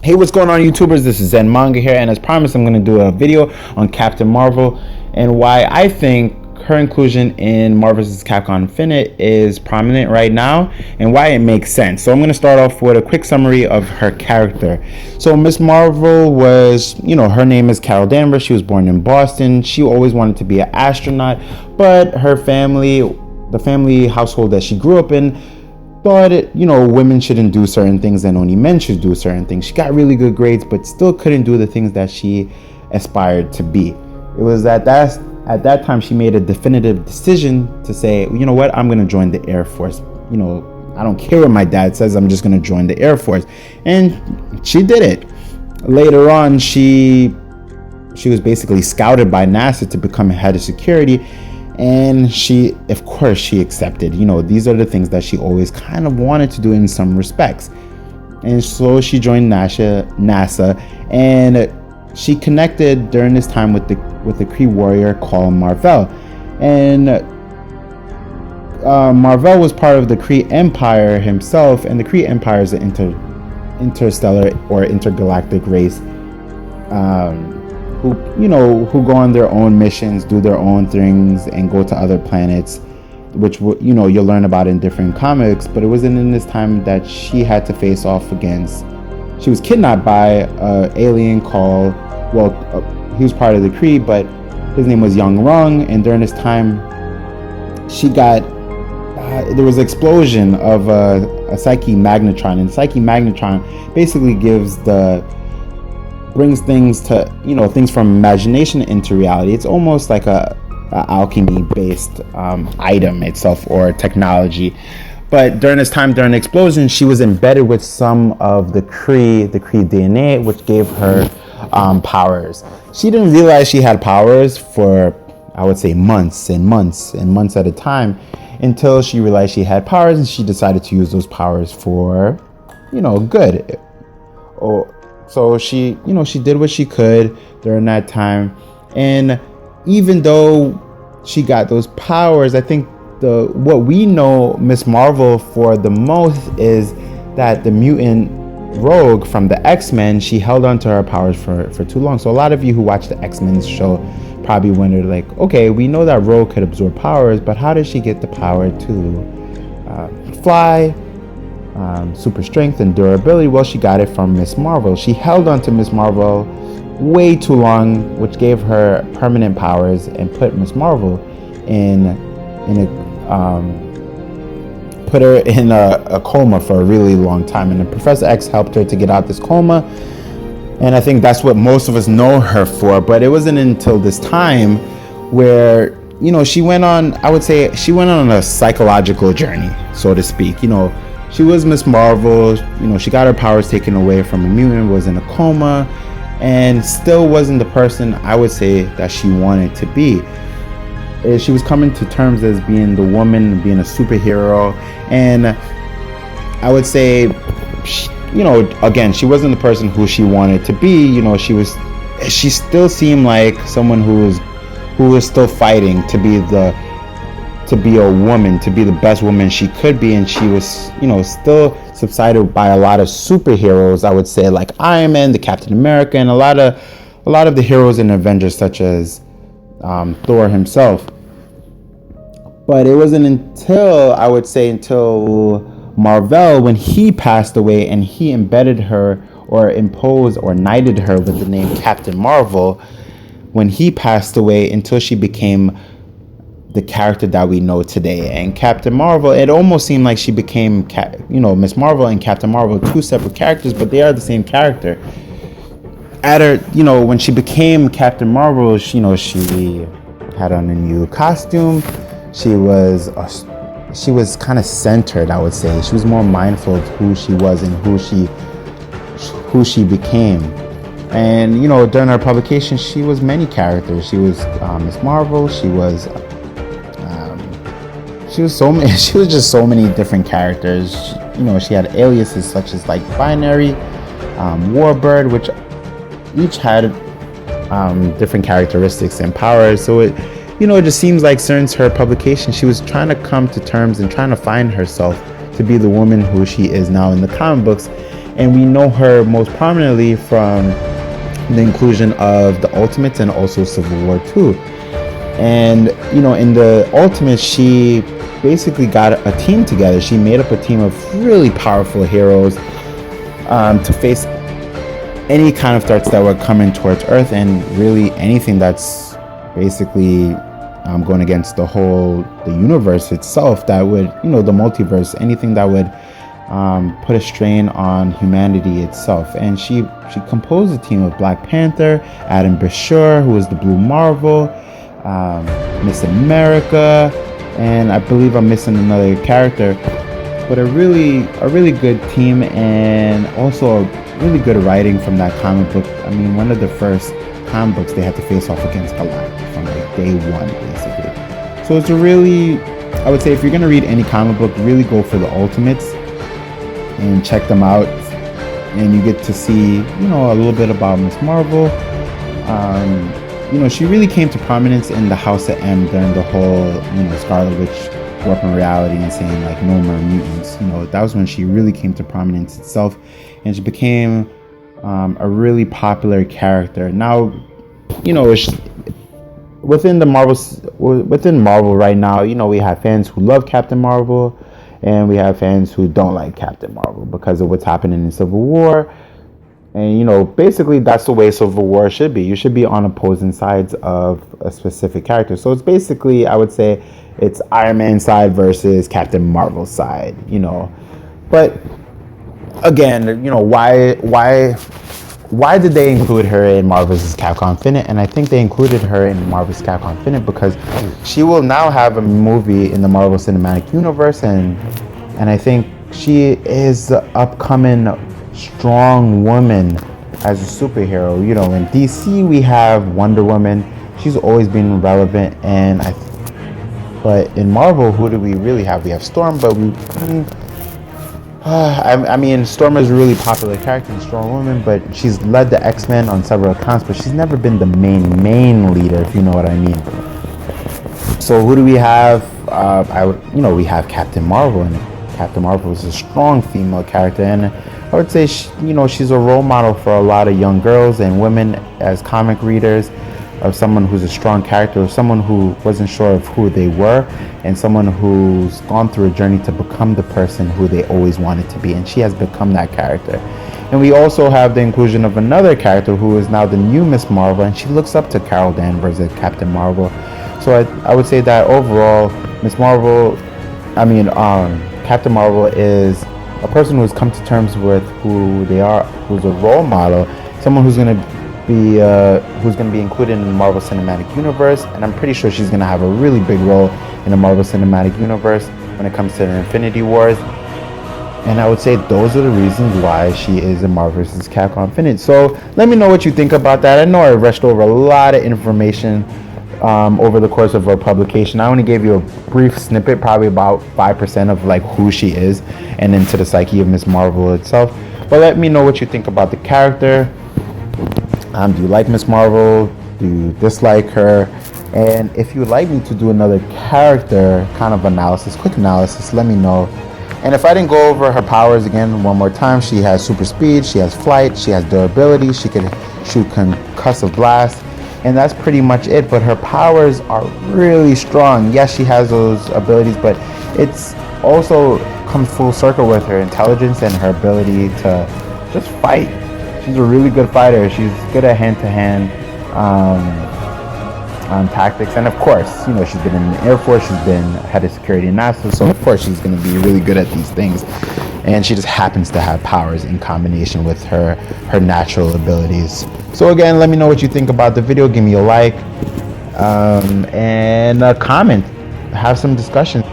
Hey, what's going on, YouTubers? This is Zen Manga here, and as promised, I'm going to do a video on Captain Marvel and why I think her inclusion in Marvel vs. Capcom Infinite is prominent right now and why it makes sense. So I'm going to start off with a quick summary of her character. So Miss Marvel was, her name is Carol Danvers. She was born in Boston. She always wanted to be an astronaut, but her family, the family household that she grew up in, thought women shouldn't do certain things and only men should do certain things. She got really good grades, but still couldn't do the things that she aspired to be. It was at that time she made a definitive decision to say, you know what, I'm going to join the Air Force. I don't care what my dad says, I'm just going to join the Air Force. And she did it. Later on, she was basically scouted by NASA to become head of security. And she, of course, she accepted. These are the things that she always kind of wanted to do in some respects. And so she joined NASA, and she connected during this time with the Kree warrior called Mar-Vell. And Mar-Vell was part of the Kree Empire himself, and the Kree Empire is an interstellar or intergalactic race. Who go on their own missions, do their own things, and go to other planets, which you'll learn about in different comics. But it wasn't in this time that she had to face off against. She was kidnapped by an alien called, he was part of the Kree, but his name was Young Rung. And during this time, she got there was an explosion of a psyche magnetron, and psyche magnetron basically brings things to things from imagination into reality. It's almost like a alchemy based item itself or technology. But during this time, during the explosion, she was embedded with some of the Kree DNA, which gave her powers. She didn't realize she had powers for, I would say, months and months and months at a time, until she realized she had powers, and she decided to use those powers for good. So she did what she could during that time. And even though she got those powers, I think what we know Miss Marvel for the most is that the mutant Rogue from the X-Men, she held on to her powers for too long. So a lot of you who watch the X-Men show probably wondered, like, okay, we know that Rogue could absorb powers, but how did she get the power to fly? Super strength and durability? Well, she got it from Miss Marvel. She held on to Miss Marvel way too long, which gave her permanent powers and put Miss Marvel put her in a coma for a really long time. And then Professor X helped her to get out this coma. And I think that's what most of us know her for. But it wasn't until this time where she went on, I would say, she went on a psychological journey, so to speak. She was Miss Marvel, she got her powers taken away from a mutant, was in a coma, and still wasn't the person, I would say, that she wanted to be. She was coming to terms as being the woman, being a superhero, and I would say, again, she wasn't the person who she wanted to be. She still seemed like someone who was still fighting to be a woman, to be the best woman she could be. And she was, still subsided by a lot of superheroes, I would say, like Iron Man, the Captain America, and a lot of the heroes in Avengers, such as Thor himself. But it wasn't until Mar-Vell, when he passed away and he embedded her or imposed or knighted her with the name Captain Marvel, when he passed away, until she became the character that we know today. And Captain Marvel, it almost seemed like she became Miss Marvel and Captain Marvel, two separate characters, but they are the same character. At her, when she became Captain Marvel, she had on a new costume. She was kind of centered, I would say. She was more mindful of who she was and who she became. And during her publication, she was many characters. She was Miss Marvel. She was just so many different characters. She had aliases such as like Binary, Warbird, which each had different characteristics and powers. So it just seems like since her publication, she was trying to come to terms and trying to find herself to be the woman who she is now in the comic books. and we know her most prominently from the inclusion of the Ultimates and also Civil War 2. And you know, in the Ultimates, she basically got a team together. She made up a team of really powerful heroes to face any kind of threats that were coming towards Earth, and really anything that's basically going against the universe itself, that would, you know, the multiverse, anything that would put a strain on humanity itself. And she composed a team of Black Panther, Adam Brashear, who was the Blue Marvel, Miss America, and I believe I'm missing another character. But a really good team, and also really good writing from that comic book. I mean, one of the first comic books they had to face off against Goliath from like day one, basically. So it's a really, I would say, if you're gonna read any comic book, really go for the Ultimates and check them out, and you get to see, you know, a little bit about Miss Marvel. You know, she really came to prominence in the House of M during the whole, you know, Scarlet Witch warping reality and saying like no more mutants. You know, that was when she really came to prominence itself, and she became a really popular character. Now, you know, within Marvel right now, you know, we have fans who love Captain Marvel, and we have fans who don't like Captain Marvel because of what's happening in Civil War. And, you know, basically that's the way Civil War should be. You should be on opposing sides of a specific character. So it's basically, I would say, it's Iron Man side versus Captain Marvel side, you know. But again, you know, why did they include her in Marvel's Capcom Infinite? And I think they included her in Marvel's Capcom Infinite because she will now have a movie in the Marvel Cinematic Universe, and I think she is the upcoming strong woman as a superhero. You know, in DC we have Wonder Woman. She's always been relevant, and but in Marvel, who do we really have? We have Storm, but I mean, Storm is a really popular character and strong woman, but she's led the X-Men on several accounts, but she's never been the main leader, if you know what I mean. So who do we have? We have Captain Marvel, and Captain Marvel is a strong female character, and I would say, she's a role model for a lot of young girls and women as comic readers, of someone who's a strong character, or someone who wasn't sure of who they were, and someone who's gone through a journey to become the person who they always wanted to be, and she has become that character. And we also have the inclusion of another character who is now the new Miss Marvel, and she looks up to Carol Danvers as Captain Marvel. So I would say that overall, Captain Marvel is a person who's come to terms with who they are, who's a role model, someone who's going to be included in the Marvel Cinematic Universe, and I'm pretty sure she's going to have a really big role in the Marvel Cinematic Universe when it comes to the Infinity Wars. And I would say those are the reasons why she is in Marvel vs. Capcom Infinite. So let me know what you think about that. I know I rushed over a lot of information over the course of our publication. I only gave you a brief snippet, probably about 5% of like who she is and into the psyche of Miss Marvel itself. But let me know what you think about the character. Do you like Miss Marvel? Do you dislike her? And if you would like me to do another character kind of analysis, quick analysis, let me know. And if I didn't go over her powers again one more time, she has super speed, she has flight, she has durability, she can shoot concussive blast, and that's pretty much it. But her powers are really strong. Yes, she has those abilities, but it's also comes full circle with her intelligence and her ability to just fight. She's a really good fighter. She's good at hand-to-hand tactics, and of course, she's been in the Air Force. She's been head of security in NASA, so of course she's going to be really good at these things. And she just happens to have powers in combination with her natural abilities. So again, let me know what you think about the video. Give me a like and a comment. Have some discussion.